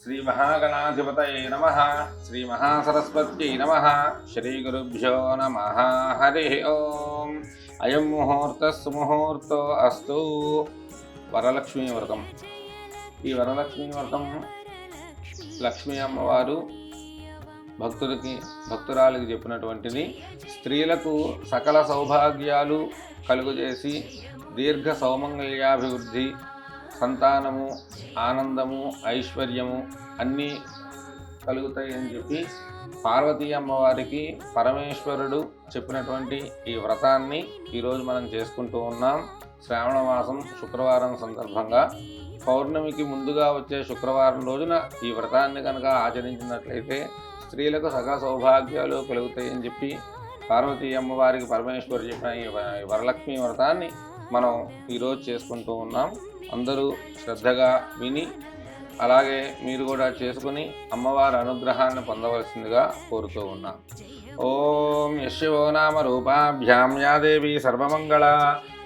శ్రీ మహాగణాధిపతయే నమః. శ్రీ మహాసరస్వత్యై నమః. శ్రీ గురుభ్యో నమః. హరి ఓం. అయం ముహూర్త సుముహూర్తో అస్తు. వరలక్ష్మీ వ్రతం. ఈ వరలక్ష్మీ వ్రతం లక్ష్మీ అమ్మవారు భక్తురాలికి చెప్పినటువంటిది. స్త్రీలకు సకల సౌభాగ్యాలు కలుగజేసి దీర్ఘ సౌమంగళ్యాభివృద్ధి, సంతానము, ఆనందము, ఐశ్వర్యము అన్నీ కలుగుతాయి అని చెప్పి పార్వతీ అమ్మవారికి పరమేశ్వరుడు చెప్పినటువంటి ఈ వ్రతాన్ని ఈరోజు మనం చేసుకుంటూ ఉన్నాం. శ్రావణ మాసం శుక్రవారం సందర్భంగా పౌర్ణమికి ముందుగా వచ్చే శుక్రవారం రోజున ఈ వ్రతాన్ని కనుక ఆచరించినట్లయితే స్త్రీలకు సకల సౌభాగ్యాలు కలుగుతాయని చెప్పి పార్వతీ అమ్మవారికి పరమేశ్వరు చెప్పిన ఈ వరలక్ష్మి వ్రతాన్ని మనం ఈరోజు చేసుకుంటూ ఉన్నాం. అందరూ శ్రద్ధగా విని అలాగే మీరు కూడా చేసుకుని అమ్మవారి అనుగ్రహాన్ని పొందవలసిందిగా కోరుతూ ఉన్నాం. ఓం యశో నామ రూపాభ్యాం యా దేవి సర్వమంగళ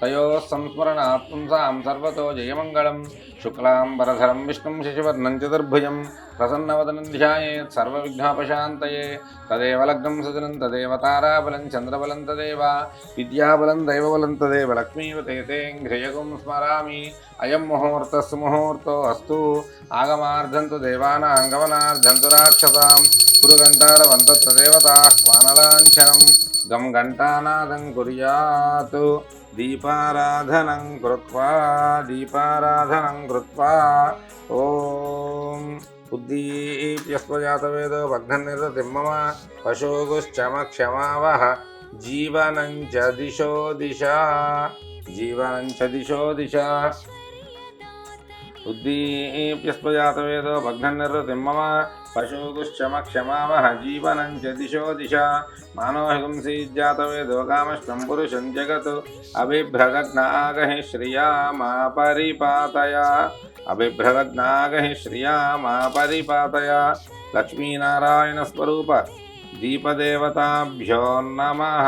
తయో సంస్మరణాత్ పుంసాం సర్వతో జయమంగళం. శుక్లాంబరధరం విష్ణుం శశివర్ణం చతుర్భుజం ప్రసన్నవదనం ధ్యాయేత్ సర్వవిఘ్నోపశాంతయే. తదేవ లగ్నం సజనం తదేవ తారాబలం చంద్రబలం తదేవ విద్యాబలం దైవబలం తదేవ లక్ష్మీవతే ఘ్రియగుం స్మరామి. అయం ముహూర్త సుముహూర్తో అస్తు. ఆగమార్ధంతు దేవానాం గమనార్ధంతు రాక్షసాం. పురుగంటారవంతత్ర దేవతాః క్వానలాంఛనం గం ఘంటానాదం కుర్యాత్. దీపారాధనం కృత్వా ఓం ఉద్దీప్యస్వజాతవేదో భగ్ననిర్తిమ్మమ పశోగుశ్చమక్షమావహ జీవనం చ దిశో దిశ. ఉద్దీప్యస్వజాతవేదో భగ్ననిర్తిమ్మమ పశోగుశ్చమక్షమావహ జీవనం చ దిశ. మానోహింసీజ్జాతవేదో కామశ్వం పురుషం జగత్ అభిభ్రదగ్నాగహి శ్రియా మా పరిపాతయ. లక్ష్మీనారాయణ స్వరూప దీపదేవతాభ్యో నమః.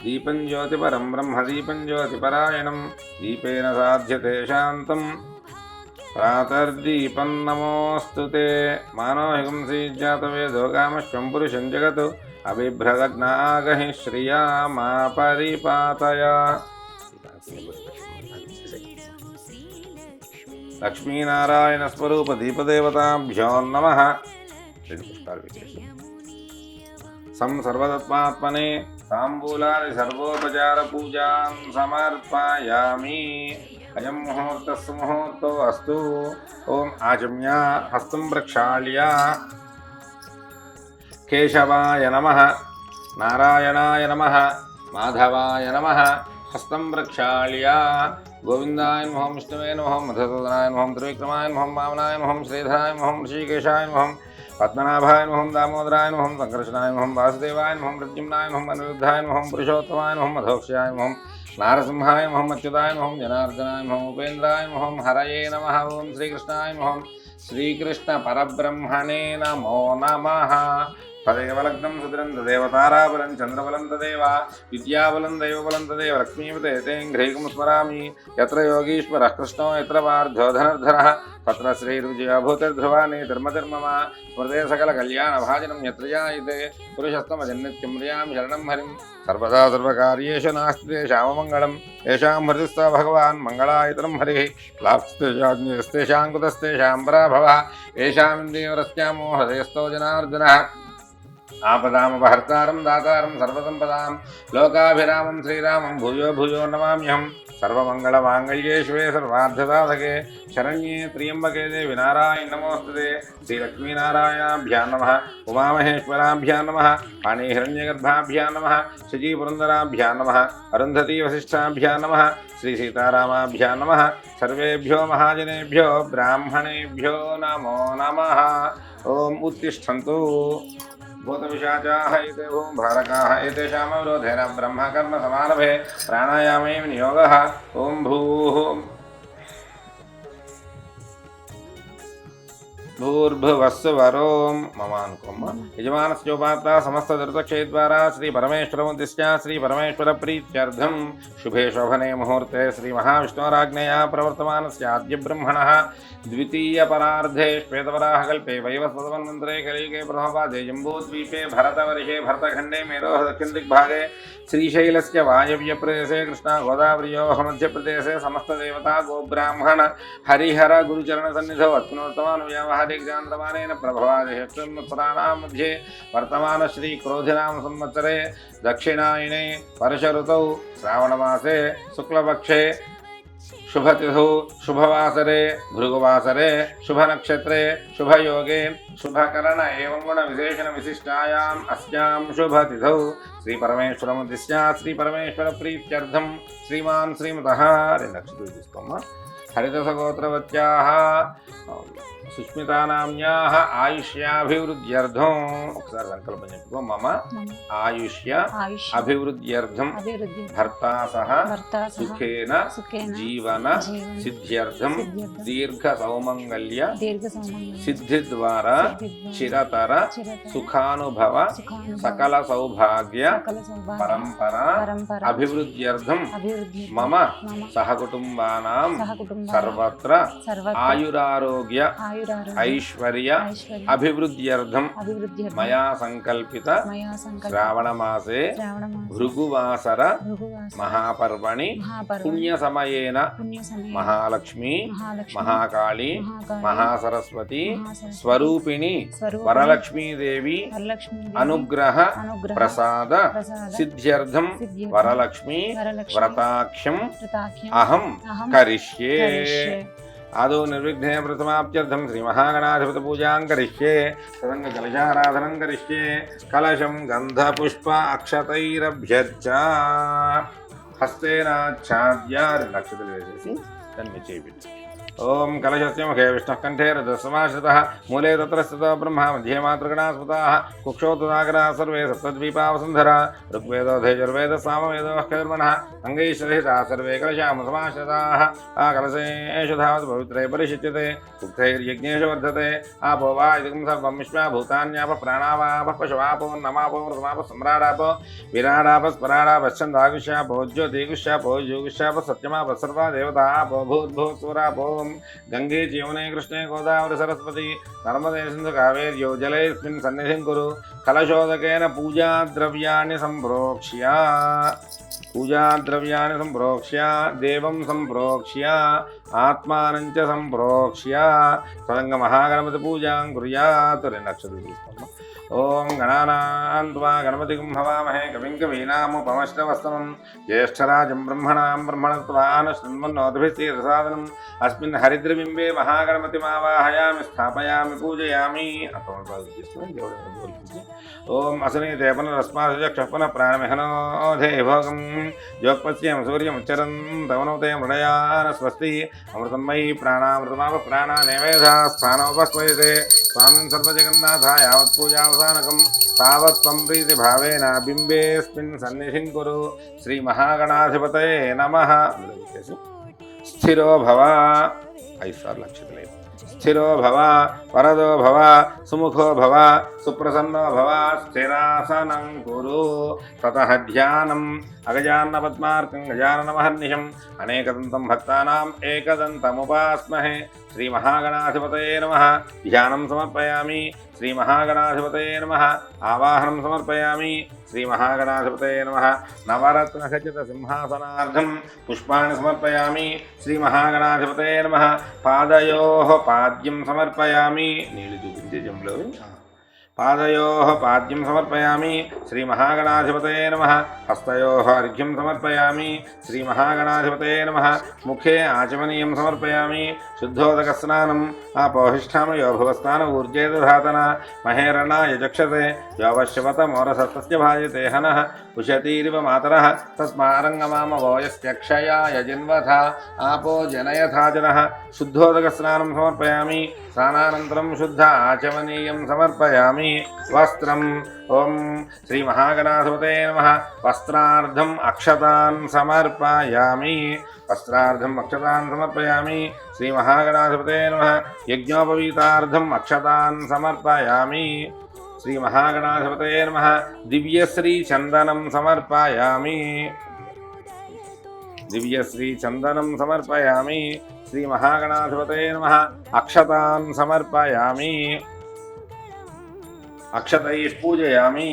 దీపం జ్యోతిపరం బ్రహ్మ దీపం జ్యోతిపరాయణం దీపేన సాధ్యతే శాంతం ప్రాతర్దీపం నమోస్తుతే. మానోహింసీజ్జాతవేదో కామశ్వం పురుషం జగత్ అభిభ్రదగ్నాగహి శ్రియా మా పరిపాతయ. లక్ష్మీనారాయణ స్వరూప దీపదేవతాభ్యో నమః. సర్వతత్మాత్మనే తాంబూలాది సర్వోపచార పూజాం సమర్పయామి. అయం ముహూర్త సుముహూర్తో అస్తు. ఓం ఆచమ్య హస్తం ప్రక్షాళ్య కేశవాయ నమః, నారాయణాయ నమః, మాధవాయ నమః. హస్తం ప్రక్షాళ్య గోవిందాయ నమః, విష్ణువే నమః, మధుసూదనాయ నమః, త్రివిక్రమాయ నమః, వామనాయ నమః, శ్రీధరాయ నమః, ఋషికేశాయ నమః, పద్మనాభాయ నమః, దామోదరాయ నమః, సంకర్షణాయ నమః, వాసుదేవాయ నమః, ప్రద్యుమ్నాయ నమః, అనిరుద్ధాయ నమః, పురుషోత్తమాయ నమః, మధోక్షాయ నమః, నారసింహాయ నమః, అచ్యుతాయ నమః, జనార్దనాయ నమః, ఉపేంద్రాయ నమః, హరయే నమః. ఓం శ్రీకృష్ణాయ నమః. శ్రీకృష్ణ పరబ్రహ్మణే నమో నమః. తదేవ లగ్నం సుదరం తదేవ తారాబలం చంద్రబలం తదేవ విద్యాబలం దైవబలం తదేవ లక్ష్మీవతే ఘ్రైకం స్మరామి. యత్ర యోగీశ్వరః కృష్ణో యత్ర పార్థో ధనుర్ధరః తత్ర శ్రీర్విజయభూతిర్ధ్రువాణి ధర్మధర్మమ. స్మృతే సకల కళ్యాణ భాజనం యత్ర జాయతే పురుషస్తమజన్నిత్యం ప్రియాం శరణం హరిం. సర్వదా సర్వకార్యేషు నాస్తి తేషామమంగళం. తేషాం హృదిస్థ భగవాన్ మంగళాయతనం హరిః. లాభస్తేషాం కుతస్తేషాం పరాభవః. ఏషామింద్రియవరస్యామో హృదయస్థో జనార్దనః. ఆపదామపహర్తారం దాతారం సర్వసంపదాం లోకాభిరామం శ్రీరామం భూయో భూయో నమామ్యహం. సర్వమంగళమాంగళ్యే శివే సర్వార్థసాధకే శరణ్యే త్ర్యంబకే దేవి నారాయణ నమోస్తుతే. శ్రీలక్ష్మీనారాయణాభ్యాం నమః, ఉమామహేశ్వరాభ్యాం నమః, పాణిహిరణ్యగర్భాభ్యాం నమః, శచీపురందరాభ్యాం నమః, అరుంధతీ వశిష్టాభ్యాం నమః, శ్రీ సీతారామాభ్యాం నమః. సర్వేభ్యో మహాజనేభ్యో బ్రాహ్మణేభ్యో నమో నమః. ఓం ఉత్తిష్టంతు. భూతవిశాచాః ఏతే ఓం భారకాః ఏతేషామవరోధేన బ్రహ్మకర్మ సమారభే ప్రాణాయామే వినియోగః. ఓం భూః భూర్భువస్సువరోం మమ అనుకోమ్మ. యజమానస్యోపాత్త సమస్త దుర్దక్షేద్వారా శ్రీ పరమేశ్వరముద్దిశ్య శ్రీ పరమేశ్వర ప్రీత్యర్థం శుభే శోభనే ముహూర్తే శ్రీ మహావిష్ణోరాజ్ఞయా ప్రవర్తమానస్య ఆద్య బ్రహ్మణః ద్వితీయ పరార్ధే శ్వేతవరాహకల్పే వైవస్వతమన్వంతరే కలియుగే ప్రథమపాదే జంబూద్వీపే భరతవర్షే భరతఖण्डे मेरोः दक्षिणदिग्भागे श्रीशैलस्य वायव्यप्रदेशे कृष्णा गोदावर्योः मध्यप्रदेशे समस्तदेवता गोब्राह्मण हरिहर गुरुचरणसन्निधौ अत्युन्नतमानुव्यावहारिकजान्तमानेन प्रभवादिशत्रुन्मुत्तराणां मध्ये वर्तमान श्रीक्रोधिनाम संवत्सरे दक्षिणायने वर्षऋतौ श्रावणमासे शुक्लपक्षे शुभतिथौ शुभवासरे भृगुवासरे शुभनक्षत्रे शुभयोगे शुभकरण एवं गुण विशेषण विशिष्टायाम् अस्यां शुभतिथौ श्री परमेश्वरमुद्दिश्य श्री परमेश्वर प्रीत्यर्थं श्रीमान् श्रीमतः नक्षत्रम् हरितसगोत्रवत्याः सुष्मितानाम्याः आयुष्याभिवृद्ध्यर्थम् ఒకసారి సంకల్పం చెప్పుకో. మమ ఆయుష్య అభివృద్ధ్యర్థం భర్తా సహ సుఖేన జీవన సిద్ధ్యర్థం దీర్ఘ సౌమంగళ్య సిద్ధి ద్వారా చిరతర సుఖానుభవ సకల సౌభాగ్య పరంపర అభివృద్ధ్యర్థం మమ సహకుటుంబానాం సర్వత్ర ఆయురారోగ్య ఐశ్వర్య అభివృద్ధ్యర్థం మయా సంకల్పిత శ్రావణమాసే భృగువాసర మహాపర్వణి పుణ్యసమయేన మహాలక్ష్మి మహాకాళి మహాసరస్వతి స్వరూపిణి వరలక్ష్మీదేవి అనుగ్రహ ప్రసాద సిద్ధ్యర్థం వరలక్ష్మి వ్రతాఖ్యం అహం కరిష్యే. आदौ निर्विघ्ने प्रथमाप्त्यर्थं श्रीमहागणाधिपति पूजां करिष्ये. सदङ्गकलशाराधनं करिष्ये. कलशं गन्धपुष्प अक्षतैरभ्यर्च हस्तेनाच्छाद्य नक्षत्र वेसेसि तन्मे चेपिट्टु. ओम कलशस्य मुखे विष्णुः कण्ठे रजसमाश्रितः मूले तत्र स्थितो ब्रह्मा मध्ये मातृगणाः स्मृताः कुक्षोत्तरागणाः सर्वे सप्तद्वीपावसुन्धरा ऋग्वेदोऽधयजुर्वेदः सामवेदः कर्मणः अङ्गैश्वरहिताः सर्वे कलशां समाश्रिताः कलशेषु धावत् पवित्रे परिशिच्यते उक्तैर्यज्ञेषु वर्धते आपो वा इदं सर्वं विश्वा भूतान्यापः प्राणावापः पशवापो नमापो वृतमापः सम्राडापो विराडापः स्मराडापश्चन्दागुष्यापो ज्योतिगुष्यापो योगुष्यापः सत्यमापः सर्वा देवतापो भूद्भूत्सुरापो गंगे यमुने कृष्णे गोदावरी सरस्वती नर्मदे सिंधु कावेर्यो जलेऽस्मिन् सन्निधिं कुरु. कलशोदकेन पूजाद्रव्याणि संप्रोक्ष्य देवं संप्रोक्ष्य आत्मानं च संप्रोक्ष्य तदंग महागणपति पूजां कुर्यात्. नक्षत्र ओम गणानां त्वा गणपतिं हवामहे कविं कवीनामुपमश्रवस्तमं ज्येष्ठराजं ब्रह्मणां ब्रह्मणत्वान् शृण्वन्नोतिभिस्तीर्थसाधनम् अस्मिन् हरिद्रबिम्बे महागणपतिमावाहयामि स्थापयामि पूजयामि. ओम असनीते पुनरस्मासुचक्षः पुनः प्राणमिहनोधे भोगं जोक्पश्यं सूर्यमुच्चरन् तवनोते मृडयान् स्वस्ति अमृतं मयि प्राणामृतमाप प्राणानेवेधा स्थानोपस्वयते स्वामिन् सर्वजगन्नाथाय यावत् पूजावसानकं तावत् त्वं प्रीतिभावेन बिम्बेऽस्मिन् सन्निधिं कुरु. श्रीमहागणाधिपतये नमः. स्थिरो भव 5 सार्లు అక్షతలే. स्थिरो भव वरदो भव सुमुखो भव सुप्रसन्नो भव स्थिरासनं कुरु. ततः ध्यानम् अगजाननपद्मार्कं गजाननमहर्निशम् अनेकदन्तं भक्तानाम् एकदन्तमुपास्महे. श्रीमहागणाधिपतये नमः. ध्यानं समर्पयामि. श्रीमहागणाधिपतये नमः. आवाहनं समर्पयामि. श्रीमहागणाधिपतये नमः. नवरत्नखचित सिंहासनार्थं पुष्पाणि समर्पयामि. श्रीमहागणाधिपतये नमः. पादयोः पाद्यं समर्पयामि. नीळु చూపించే జంలో पादयोः पाद्यं समर्पयामि. श्रीमहागणाधिपतये नमः. हस्तयोः अर्घ्यं समर्पयामि. श्रीमहागणाधिपतये नमः. मुखे आचमनीयं समर्पयामि. शुद्धोदकस्नानम् आपोहिष्ठामयो भुवस्नान ऊर्जे दधातना महेरणाय चक्षते योवश्यवतमोरसस्तस्य भाजते हनः उशतीरिव मातरः तस्मारङ्गमामवो यस्त्यक्षयाय जिन्वथ आपो जनयथाजनः. शुद्धोदकस्नानं समर्पयामि. स्नानानन्तरं शुद्ध आचमनीयं समर्पयामि. సమర్పయామి వస్త్రం ఓం శ్రీ మహాగణాధిపతే నమః వస్త్రార్థం అక్షతాన్ సమర్పయామి వస్త్రార్థం అక్షతాన్ సమర్పయామి శ్రీ మహాగణాధిపతే నమః యజ్ఞోపవీతార్థం అక్షతాన్ సమర్పయామి శ్రీ మహాగణాధిపతే నమః దివ్యశ్రీ చందనం సమర్పయామి దివ్యశ్రీ చందనం సమర్పయామి శ్రీ మహాగణాధిపతే నమః అక్షతాన్ సమర్పయామి అక్షతైః పూజయామి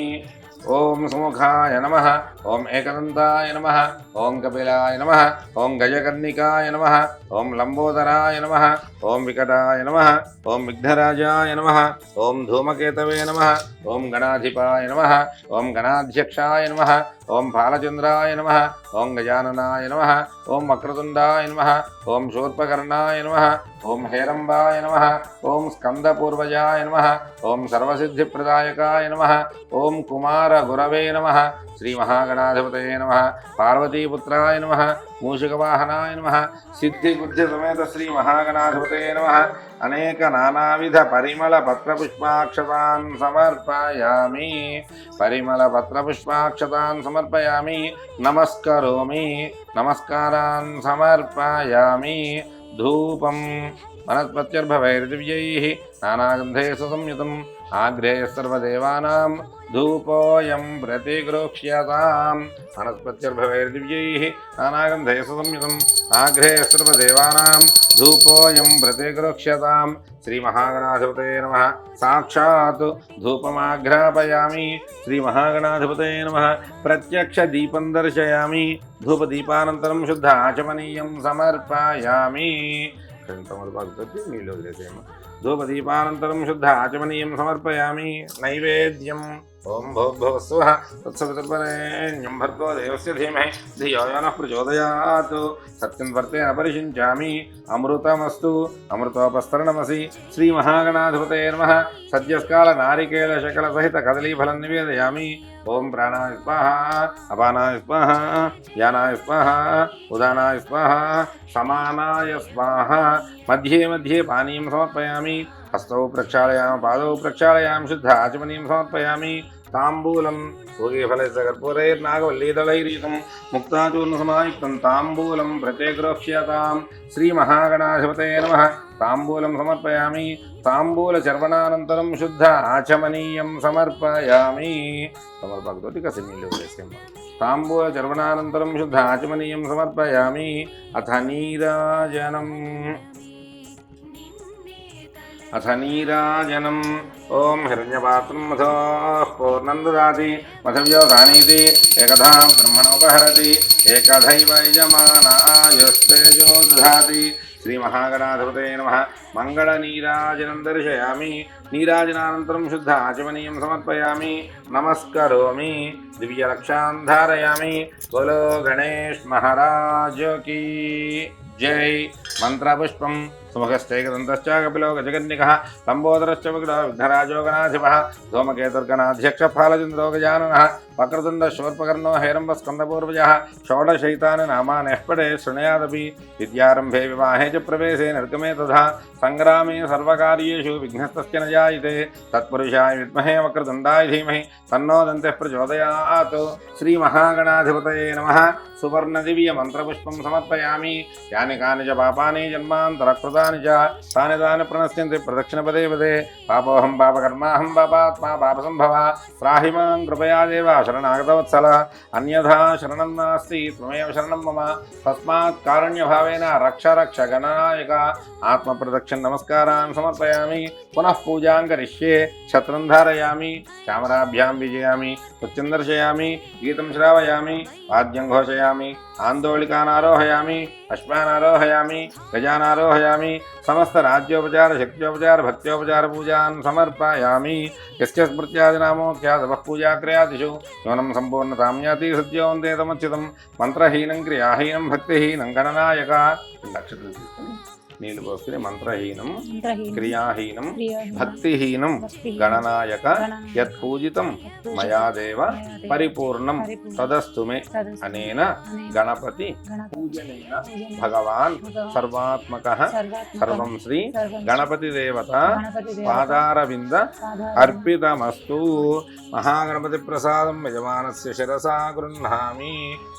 ఓం సుముఖాయ నమః ఓం ఏకదంతాయ నమః ఓం కపిలాయ నమః ఓం గజకర్ణికాయ నమః ఓం లంబోదరాయ నమః ఓం వికటాయ నమః ఓం విఘ్నరాజాయ నమః ఓం ధూమకేతవే నమః ఓం గణాధిపాయ నమః ఓం గణాధ్యక్షాయ నమః ఓం బాలచంద్రాయ నమః ఓం గజాననాయ నమః ఓం వక్రతుండాయ నమః ఓం శూర్పకర్ణాయ నమః ఓం హేరంబాయ నమః ఓం స్కందపూర్వజాయ నమః ఓం సర్వసిద్ధిప్రదాయకాయ నమః ఓం కుమార గురవే నమః శ్రీ మహాగణాధిపతయే నమః పార్వతీపుత్రాయ నమః మూషికవాహనాయ నమః సిద్ధిబుద్ధి సమేత శ్రీ మహాగణాధిపతయే నమః అనేక నానావిధ పరిమళ పత్రపుష్పాక్షతాన్ సమర్పయామి పరిమళ పత్రపుష్పాక్షతాన్ సమర్పయామి నమస్కరోమి నమస్కారాన్ సమర్పయామి ధూపం వనస్పత్యర్భవైర్దివ్యైః నానాగంధేషు సంయుతం ఆగ్రేయ సర్వదేవానాం ధూపోయం ప్రతిగృహ్యతాం వనస్పత్యర్భవైర్దివ్యైః నానాగంధేషు సంయుతం ఆగ్రేయ సర్వదేవానాం ధూపోయం ప్రతిగృహ్యతాం శ్రీ మహాగణాధిపతయే నమః సాక్షాత్ ధూపమాఘ్రాపయామి శ్రీ మహాగణాధిపతయే నమః ప్రత్యక్ష దీపం దర్శయామి ధూపదీపానంతరం శుద్ధ ఆచమనీయం సమర్పయామి నీళ్ళు వదిలేసేమ ధూపదీపానంతరం శుద్ధ ఆచమనీయం సమర్పయామి నైవేద్యం ఓం భోద్భవస్వః తత్సవితుర్వరేణ్యం భర్గో దేవస్య ధీమహి ధియో యో నః ప్రచోదయాత్ సత్యం వర్తేన పరిషించామి అమృతమస్తు అమృతోపస్తరణమసి శ్రీ మహాగణాధిపతయే నమః సద్యస్కాల నారికేళ శకల సహిత కదలీఫలం నివేదయామి ఓం ప్రాణాయ స్వాహ అపానాయ స్వాహ యానాయ స్వాహ ఉదానాయ స్వాహ సమానాయ స్వాహ మధ్యే మధ్యే పానీయం సమర్పయామి హస్తౌ ప్రక్షాళయామి పాదౌ ప్రక్షాళయామి శుద్ధ ఆచమనీయం సమర్పయామి తాంబూలం పూగీఫలైర్నాగవల్లీదళైర్యుతం ముక్తాచూర్ణసమాయుక్తం తాంబూలం ప్రత్యేగరోక్ష్యతాం శ్రీ మహాగణాధిపతయే నమః తాంబూలం సమర్పయామి తాంబూలచర్వణానంతరం శుద్ధ ఆచమనీయం సమర్పయామి సమర్పకతోటి కసినీళ్ళు వేసేమ తాంబూలచర్వణానంతరం శుద్ధ ఆచమనీయం సమర్పయామి అథ నీరాజనం ఓం హిరణ్యపాత్రం మధోః పూర్ణం దదాతి మధవ్యోగానీతి ఏకధా బ్రహ్మణోపహరతి ఏకధైవ యజమానాయుస్తేజో దధాతి శ్రీ మహాగణాధిపతయే నమః మంగళ నీరాజనం దర్శయామి నీరాజనానంతరం శుద్ధ ఆచమనీయం సమర్పయామి నమస్కరోమి దివ్యరక్షాన్ ధారయామి బోలో గణేష్ మహారాజ్ కీ జై మంత్రపుష్పం సుముఖశ్చైకదంతశ్చ కపిలో గజకర్ణికః లంబోదరశ్చ విఘ్నరాజో గణాధిపः ధూమకేతుర్గణాధ్యక్ష ఫాలచంద్రో గజాననः వక్రతుండ శూర్పకర్ణో హేరంబ స్కందపూర్వజः షోడశైతాని నామాని పఠే శృణుయాదపి విద్యారంభే వివాహే చ ప్రవేశే నిర్గమే తథా సంగ్రామే సర్వకార్యేషు విఘ్నస్తస్య న జాయతే తత్పురుషాయ విద్మహే వక్రతుండాయ ధీమహి తన్నో దంతః ప్రచోదయాత్ శ్రీ మహాగణాధిపతయే నమః సువర్ణదివ్య మంత్రపుష్పం సమర్పయామి యాని కాని చ పాపాని జన్మాంతరకృతాని చ తాని తాని ప్రణశ్యంతి ప్రదక్షిణ పదే పదే పాపోహం పాపకర్మాహం పాపాత్మా పాపసంభవ త్రాహి మాం కృపయా దేవ శరణాగతవత్సల అన్యథా శరణం నాస్తి త్వమేవ శరణం మమ తస్మాత్ కారుణ్యభావేన రక్ష రక్ష గణనాయక ఆత్మప్రదక్షిణ నమస్కారాన్ సమర్పయామి పునః పూజాం కరిష్యే ఛత్రం ధారయామి చామరాభ్యాం విజయామి నృత్యం దర్శయామి గీతం శ్రావయామి వాద్యం ఘోషయామి ఆందోళికానారోహయామి అశ్వానారోహయామి గజానారోహయామి సమస్త రాజ్యోపచార శక్త్యోపచార భక్త్యోపచార పూజాన్ సమర్పయామి యస్య స్మృత్యాదినామోఖ్యాతః పూజాక్రియాదిషు న్యూనం సంపూర్ణతాం యాతి సత్యోంతే తమచ్యుతం మంత్రహీనం క్రియాహీనం భక్తిహీనం గణనాయక. 2 అక్షతలు తీసుకొని నీళ్ళు పోసుకుని మంత్రహీనం క్రియాహీనం భక్తిహీనం గణనాయక యత్ పూజితం మయాదేవ పరిపూర్ణం తదస్తు మే అనేన గణపతి పూజనేన భగవాన్ సర్వాత్మకః సర్వం శ్రీ గణపతి దేవత పాదారవింద అర్పితమస్తు. మహాగణపతి ప్రసాదం యజమానస్య శిరసా గృహ్ణామి.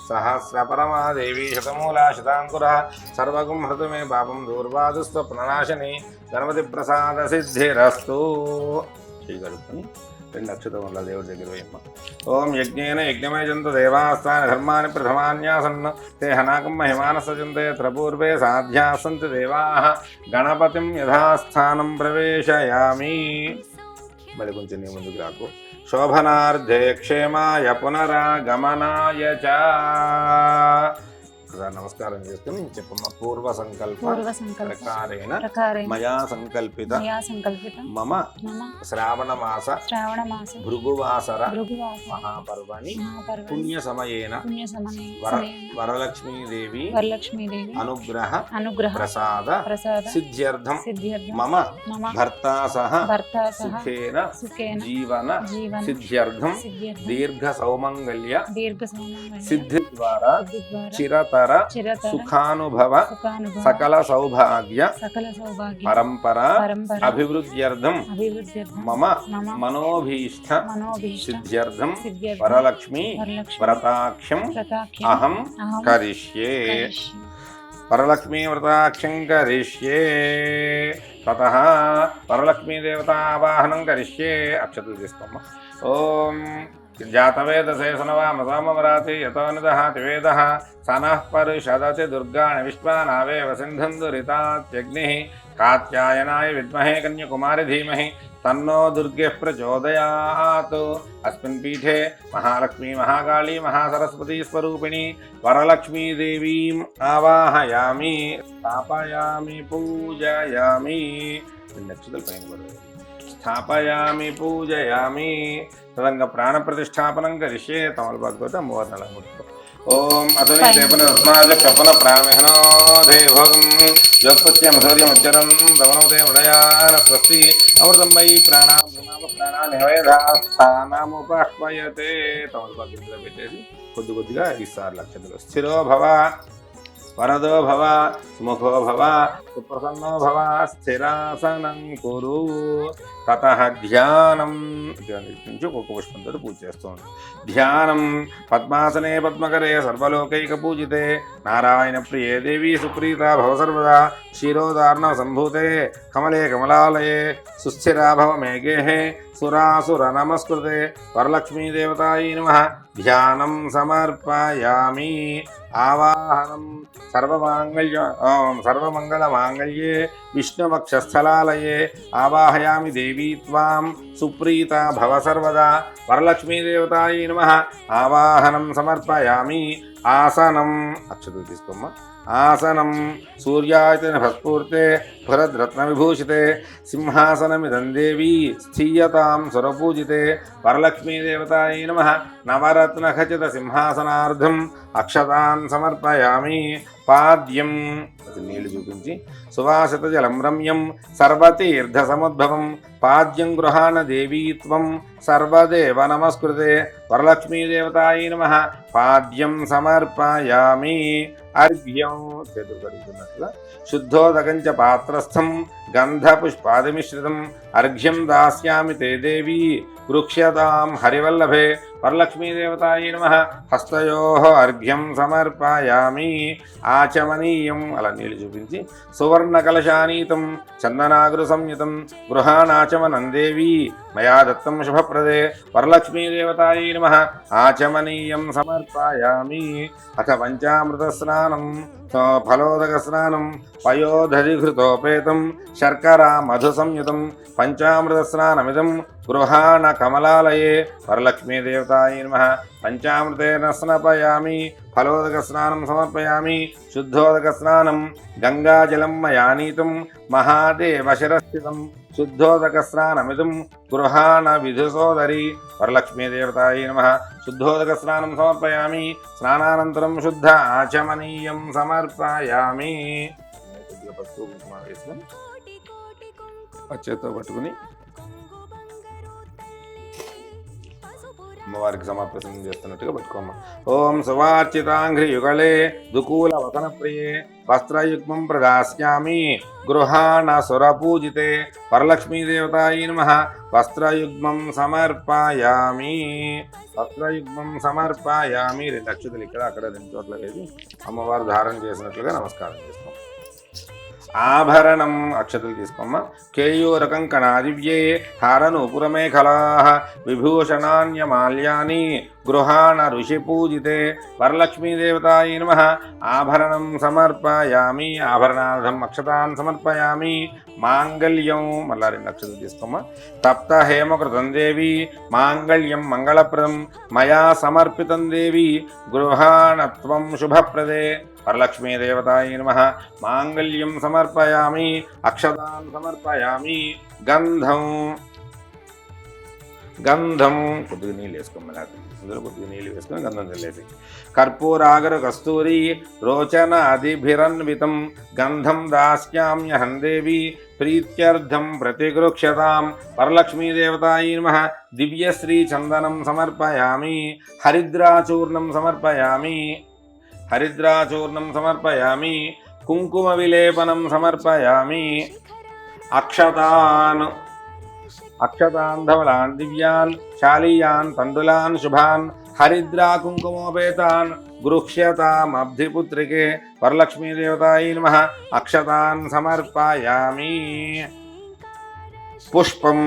సహస్రపరమాదేవి శతమూలా శతాంకుర సర్వగం హృతు మే పాపం దూర్వాదుస్వప్ననాశని గణపతి ప్రసాద సిద్ధిరస్తు. చేయగలుగుతాను. 2 అక్షతముల దేవుడి దగ్గర వేయమ్మ. ఓం యజ్ఞేన యజ్ఞమయజంతు దేవాస్థాన ధర్మాన్ని ప్రథమాన్యాసన్న తే హనాకం మహిమానసజంతే త్రపూర్వే సాధ్యాసంతి దేవాః గణపతిం యథాస్థానం ప్రవేశయామి. మరి కొంచెం నీ ముందుకు రాకు. శోభనార్థే క్షేమాయ పునరాగమనాయ చ. నమస్కారం చేసుకుని చెప్పమ్మ. పూర్వ సంకల్ప ప్రకారేణ మయా సంకల్పిత మమ శ్రావణ మాస భృగువాసర మహాపర్వణి పుణ్య సమయేన వరలక్ష్మీదేవి అనుగ్రహ ప్రసాద సిద్ధ్యర్థం మమ భర్తా సహ సుఖేన జీవన సిద్ధ్యర్థం దీర్ఘ సౌమంగళ్య సిద్ధి ద్వారా చిరతర సుఖానుభవ సకల సౌభాగ్య పరంపర అభివృద్ధ్యర్థం మమ మనోభీష్ట సిద్ధ్యర్థం వరలక్ష్మి వ్రతాక్షం అహం కరిష్యే. వరలక్ష్మీ వ్రతాక్షం కరిష్యే. తతః వరలక్ష్మీ దేవతా ఆవాహనం కరిష్యే. అక్షతలు తీసుకోమ్మ. ఓం జాతవేదశేషనవామసామవరాతి యతోనిదహాతి వేదః సనః పరిషదతి దుర్గాణి విశ్వానావేవ సింధుందురితాత్యగ్నిః కాత్యాయనాయ విద్మహే కన్యకుమారి ధీమహి తన్నో దుర్గే ప్రచోదయాత్. అస్మిన్ పీఠే మహాలక్ష్మీ మహాకాళీ మహాసరస్వతీ స్వరూపిణి వరలక్ష్మీదేవీం ఆవాహయామి స్థాపయామి పూజయామి. స్థాపయామి పూజయామి. తదంగా ప్రాణప్రతిష్టాపనం కరిష్యే. తమలపాకుతో అమ్మవారిని అలా ముట్టుకో. ఓం అతని దేవన రత్నాజ కపన ప్రాణమిహనో దేవోగం యోగపత్యమసౌర్యమచ్చరం దవనోదే ఉదయాన స్వస్తి అమృతం మయి ప్రాణాముపాహ్వయతే. తమలపాకు కింద పెట్టేసి కొద్దిగా 5 సార్లు అక్షతలు. స్థిరో భవ వరదో భవ సుముఖో భవ సుప్రసన్నో భవ స్థిరాసనం కురు. తతః ధ్యానం. నుంచి ఒక్కొక్క పుష్పంతో పూజ చేస్తుంది. ధ్యానం పద్మాసనే పద్మకరే సర్వలోకైక పూజితే నారాయణ ప్రియే దేవీ సుప్రీత భవ సర్వదా క్షీరోదార్ణవ సంభూతే కమలే కమలాలయే సుస్థిరా భవ మేఘే సురాసుర నమస్కృతే వరలక్ష్మీ దేవతాయై నమః. ధ్యానం సమర్పయామి. ఆవాహనం సర్వమంగళ మాంగళ్యే విష్ణువక్షస్థలాలయే ఆవాహయామి దేవీ త్వాం సుప్రీత భవ సర్వదా వరలక్ష్మీ దేవతాయై నమః. ఆవాహనం సమర్పయామి. ఆసనం అక్షతలు తీసుకోమ్మ. ఆసనం సూర్యాయతన భస్ఫూర్తే భరద్రత్న విభూషితే సింహాసనమిదం దేవీ స్థీయతాం సురపూజితే వరలక్ష్మీ దేవతాయై నమః. నవరత్న ఖచిత సింహాసనార్థం అక్షతాన్ సమర్పయామి. పాద్యం నీళ్లు చూపించి సువాసిత జలం రమ్యం సర్వతీర్థ సముద్భవం పాద్యం గృహాణ దేవీత్వం సర్వదేవ నమస్కృతే వరలక్ష్మీ దేవతాయై నమః. పాద్యం సమర్పయామి. అర్ఘ్యం చేతులు కడుగుతున్నట్లుగా శుద్ధోదకంచ పాత్రస్థం గంధపుష్పాదిమిశ్రితం అర్ఘ్యం దాస్యామి తే దేవీ వృక్ష్యతాం హరివల్లభే వరలక్ష్మీ దేవతాయై నమః. హస్తయోః అర్ఘ్యం సమర్పయామి. ఆచమనీయం అలా నీళ్ళు చూపించి సువర్ణ కలశానీతం చందనాగృ సంయుతం గృహాణాచమనం దేవీ మయా దత్తం శుభప్రదే వరలక్ష్మీ దేవతాయై నమః. ఆచమనీయం సమర్పయామి. అథ పంచామృత స్నానం ఫలోదక స్నానం పయోధరిఘృతోపేతం శర్కరా మధు సంయుతం పంచామృత స్నానమిదం గృహాణ కమలాలయే వరలక్ష్మీ దేవతాయై నమః. పంచామృతేన స్నాపయామి. ఫలోదక స్నానం సమర్పయామి. శుద్ధోదక స్నానం గంగాజలం మయానీతం మహాదేవ శిరస్థితం శుద్ధోదక స్నానమిదం గృహాణ విధుసోదరి వరలక్ష్మీ దేవతాయై నమః. శుద్ధోదక స్నానం సమర్పయామి. స్నానానంతరం శుద్ధ ఆచమనీయం సమర్పయామి. పసుపు కుంకుమ వేసుకొని చేత్తో పట్టుకుని అమ్మవారికి సమర్పణ చేస్తున్నట్టుగా పట్టుకోమ్మ. ఓం సువార్చితాంఘ్రి యుగళే దుకూల వసన ప్రియే వస్త్రయుగ్మం ప్రదాస్యామి గృహాణ సురపూజితే వరలక్ష్మీదేవతాయి నమః వస్త్రయుగ్మం సమర్పయామి. వస్త్రయుగ్మం సమర్పయామి. 2 అక్షతలు ఇక్కడ అక్కడ 2 చోట్ల వేసి అమ్మవారు ధారణ చేసినట్లుగా నమస్కారం చేస్తాం. ఆభరణం అక్షతలు తీసుకోమ్మ. కేయూరకం కణాదివ్యే హారనూపురమేఖలా విభూషణాన్యమాల్యాని గృహాణ ఋషి పూజితే వరలక్ష్మీదేవతాయి నమః ఆభరణం సమర్పయామి. ఆభరణార్థం అక్షతాన్ సమర్పయామి. మాంగళ్యం మళ్ళా 2 అక్షతలు తీసుకోమ్మ. తప్త హేమకృతం దేవి మాంగళ్యం మంగళప్రదం మయా సమర్పితం దేవి గృహాణత్వం శుభప్రదే వరలక్ష్మీదేవతాయి నమః మాంగళ్యం సమర్పయామి. అక్షతాన్ సమర్పయామి. గంధం కొద్దిగా నీళ్ళు వేసుకోమని అందులో కొద్దిగా నీళ్ళు వేసుకొని గంధం చల్లేసి కర్పూరాగర కస్తూరి రోచన అధిభిరన్వితం గంధం దాస్యామ్యహం దేవి ప్రీత్యర్థం ప్రతిగృక్షతాం వరలక్ష్మీదేవతాయి నమః దివ్యశ్రీ చందనం సమర్పయామి. హరిద్రాచూర్ణం సమర్పయామి. హరిద్రాచూర్ణం సమర్పయామి. కుంకుమ విలేపనం సమర్పయామి. అక్షతాన్ ధవలాన్ దివ్యాన్ శాలీయాన్ తండులాన్ శుభాన్ హరిద్రా కుంకుమోపేతాన్ గృహ్యతామబ్ధిపుత్రికే వరలక్ష్మీదేవతాయి నమః అక్షతాన్ సమర్పయామి. పుష్పం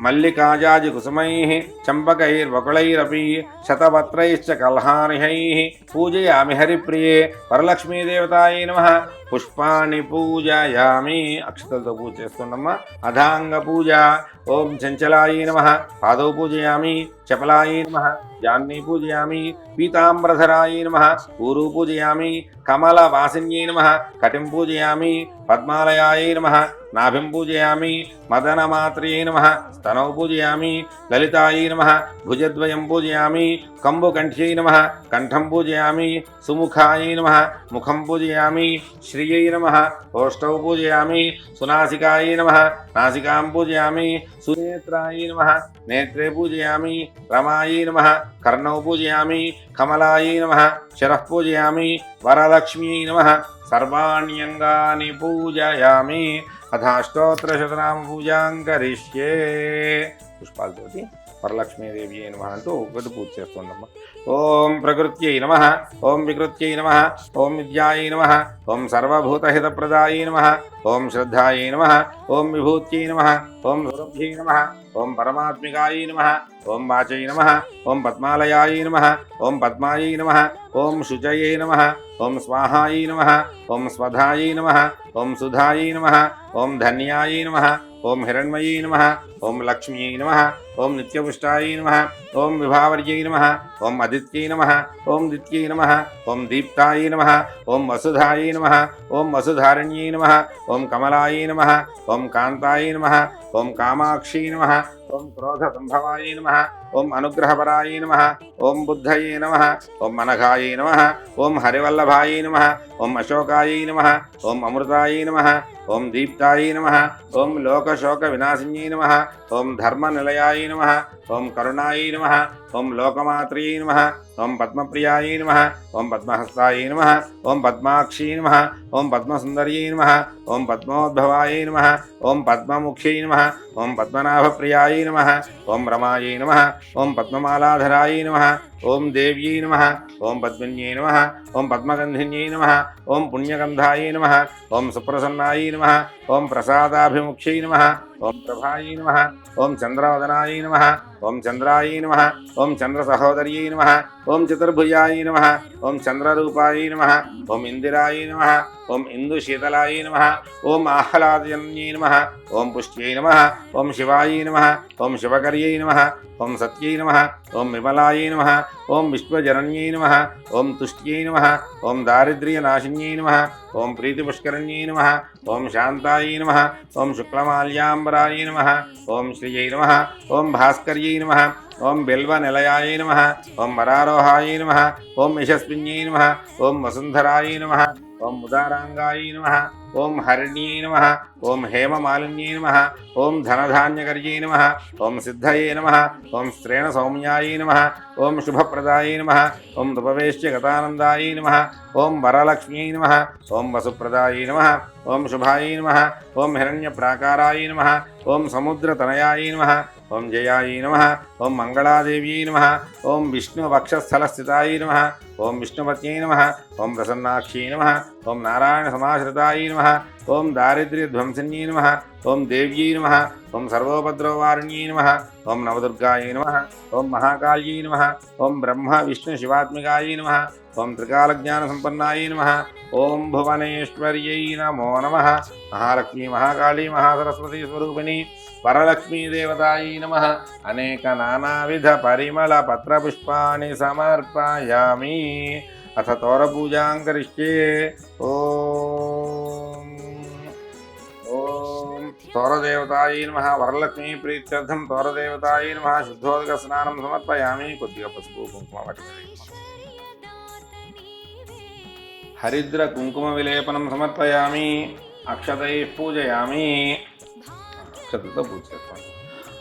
మల్లికాజాజి కుసుమైః చంపకైర్వకుళైరపి శతపత్రైశ్చ కల్హానిహైః పూజయామి హరిప్రియే వరలక్ష్మీదేవతాయి నమః పుష్పాన్ని పూజయామి. అక్షతలతో పూజ చేస్తుండమ్మా. అధాంగ పూజ. ఓం చంచలాయి నమః పాదౌ పూజయామి. చపలాయి నమః జాన్ని పూజయామి. పీతాంబరధరాయి నమః ఊరు పూజయామి. కమలవాసిన్యై నమః కటిం పూజయామి. పద్మాలయాయ నమః నాభిం పూజయామి. మదనమాత్ర్యై నమః స్తనౌ పూజయామి. లలితాయై నమః భుజద్వయం పూజయామి. కంబుకంఠ్యై నమః కంఠం పూజయామి. సుముఖాయై నమః ముఖం పూజయామి. శ్రియై నమః ఓష్టౌ పూజయామి. సునాసికాయై నమః నాసికాం పూజయామి. సునేత్రాయై నమః నేత్రే పూజయామి. రమాయై నమః కర్ణౌ పూజయామి. కమలాయై నమః శరః పూజయామి. వరలక్ష్మ్యై నమః సర్వాణ్యంగాని పూజయామి. అథాష్టోత్తరశతనామ పూజాం కరిష్యే. పుష్పాలతోటి వరలక్ష్మీదేవి అయిన అంటూ ఒకటి పూజ చేస్తుండమ్మా. ఓం ప్రకృత్యై నమః. ఓం వికృత్యై నమః. ఓం విద్యాయై నమః. ఓం సర్వభూతహితప్రదాయై నమః. ఓం శ్రద్ధాయై నమః. ఓం విభూత్యై నమః. ఓం సురభ్యై నమః. ఓం పరమాత్మికాయై నమః. ఓం వాచై నమః. ఓం పద్మాలయాయై నమః. ఓం పద్మాయై నమః. ఓం శుచయై నమః. ఓం స్వాహాయై నమః. ఓం స్వధాయై నమః. ఓం సుధాయై నమః. ఓం ధన్యాయై నమః. ఓం హిరణ్మయై నమః. ఓం లక్ష్మ్యై నమః. ఓం నిత్యపుష్టాయై నమః. ఓం విభావర్యై నమః. ఓం అదిత్యై నమః. ఓం దిత్యై నమః. ఓం దీప్తాయై నమః. ఓం వసుధాయై నమః. ఓం వసుధారణ్యై నమః. ఓం కమలాయై నమః. ఓం కాంతాయై నమః. ఓం కామాక్షై నమః. ఓం క్రోధసంభవాయై నమః. ఓం అనుగ్రహపరాయై నమః. ఓం బుద్ధయే నమః. ఓం అనఘాయై నమః. ఓం హరివల్లభాయై నమః. ఓం అశోకాయై నమః. ఓం అమృతాయై నమః. ఓం దీప్తాయై నమః. ఓం లోకశోక వినాశిన్యై నమః. ఓం ధర్మనిలయాయై నమః. ఓం కరుణాయై నమః. ఓం లోకమాత్రయై నమః. ఓం పద్మప్రియాయై నమః. ఓం పద్మహస్తాయై నమః. ఓం పద్మాక్షై నమః. ఓం పద్మసుందర్యై నమః. ఓం పద్మోద్భవాయై నమః. ఓం పద్మముఖ్యై నమః. ఓం పద్మనాభప్రియాయై నమః. ఓం రమాయై నమః. ఓం పద్మమాలాధరాయై నమః. ఓం దేవ్యై నమః. ఓం పద్మిన్యై నమః. ఓం పద్మగంధిన్యై నమః. ఓం పుణ్యగంధాయై నమః. ఓం సుప్రసన్నాయై నమః. ఓం ప్రసాదాభిముఖ్యై నమః. ఓం ప్రభాయై నమః. ఓం చంద్రవదనాయై నమః. ఓం చంద్రాయై నమః. ఓం చంద్రసహోదర్యై నమః. ఓం చతుర్భుజాయై నమః. ఓం చంద్రరూపాయై నమః. ఓం ఇందిరాయై నమః. ఓం ఇందుశీతలాయై నమః. ఓం ఆహ్లాదజన్యై నమః. ఓం పుష్ట్యై నమః. ఓం శివాయై నమః. ఓం శివకర్యై నమః. ఓం సత్యై నమః. ఓం విమలాయై నమః. ఓం విశ్వజనన్యై నమః. ఓం తుష్ట్యై నమః. ఓం దారిద్ర్యనాశిన్యై నమః. ఓం ప్రీతిపుష్కరణ్యై నమః. ఓం శాంతాయై నమః. ఓం శుక్లమాల్యాంబరాయై నమః. ఓం శ్రియై నమః. ఓం భాస్కర్యై నమః. ఓం బిల్వనిలయాయై నమః. ఓం వరారోహాయై నమః. ఓం యశస్విన్యై నమః. ఓం వసుంధరాయై నమః. ఓం ఉదారాంగాయై నమః ఓం హరిణ్యై నమః ఓం హేమమాలిన్యై నమః ఓం ధనధాన్యకర్యై నమః ఓం సిద్ధయే నమః ఓం శ్రేణ సౌమ్యాయై నమః ఓం శుభప్రదాయై నమః ఓం ఉపవేశ్యగతానందాయై నమః ఓం వరలక్ష్మ్యై నమః ఓం వసుప్రదాయై నమః ఓం శుభాయై నమః ఓం హిరణ్యప్రాకారాయై నమః ఓం సముద్రతనయాయై నమః ఓం జయాయై నమః ఓం మంగళాదేవ్యై నమః ఓం విష్ణువక్షస్థలస్థితాయై నమః ఓం విష్ణుపత్యై నమః ఓం ప్రసన్నాక్షై నమః ఓం నారాయణసమాశ్రితాయై నమః ఓం దారిద్ర్యధ్వంసిన్యై నమః ఓం దేవ్యై నమః ఓం సర్వోపద్రవవారిణ్యై నమః ఓం నవదుర్గాయై నమః ఓం మహాకాళ్యై నమః ఓం బ్రహ్మ విష్ణు శివాత్మికాయై నమః ఓం త్రికాలజ్ఞానసంపన్నాయై నమః ఓం భువనేశ్వర్యై నమో నమః మహాలక్ష్మీ మహాకాళీ మహాసరస్వతీ స్వరూపిణి వరలక్ష్మీ దేవతాయై నమః అనేక నానావిధ పరిమళ పత్రపుష్పాణి సమర్పయామి అథ తోరపూజాం కరిష్యే ఓం ఓం తోరదేవతాయై నమః వరలక్ష్మీ ప్రీత్యర్థం తోరదేవతాయై నమః శుద్ధోదక స్నానం సమర్పయామి కొద్దిగా పసుపు కుంకుమ పట్టుకొని హరిద్ర కుంకుమ విలేపనం సమర్పయామి అక్షతై పూజయామి అక్షతతో పూజ చేస్తాను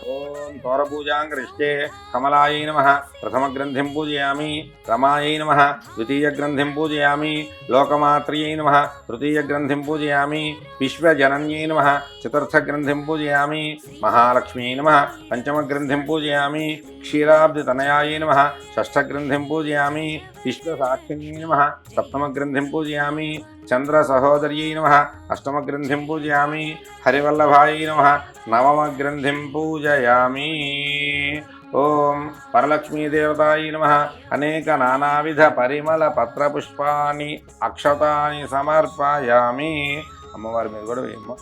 ఓం తోరపూజాం కరిష్యే కమలాయై నమః ప్రథమగ్రంథిం పూజయామి రమాయై నమః ద్వితీయగ్రంథిం పూజయామి లోకమాత్ర్యై నమః తృతీయగ్రంథిం పూజయామి విశ్వజనన్యై నమః చతుర్థగ్రంథిం పూజయామి మహాలక్ష్మ్యై నమః పంచమగ్రంథిం పూజయామి క్షీరాబ్దితనయాయై నమః షష్ఠగ్రంథిం పూజయామి విశ్వసాక్షిణ్యై నమః సప్తమగ్రంథిం పూజయామి చంద్రసహోదర్యై నమః అష్టమగ్రంథిం పూజయామి హరివల్లభాయై నమః నవమగ్రంథిం పూజయామి ఓం వరలక్ష్మీదేవతాయై నమః అనేక నానావిధ పరిమళ పత్రపుష్పాన్ని అక్షతాన్ని సమర్పయామి అమ్మవారి మీద కూడా వేయమ్మ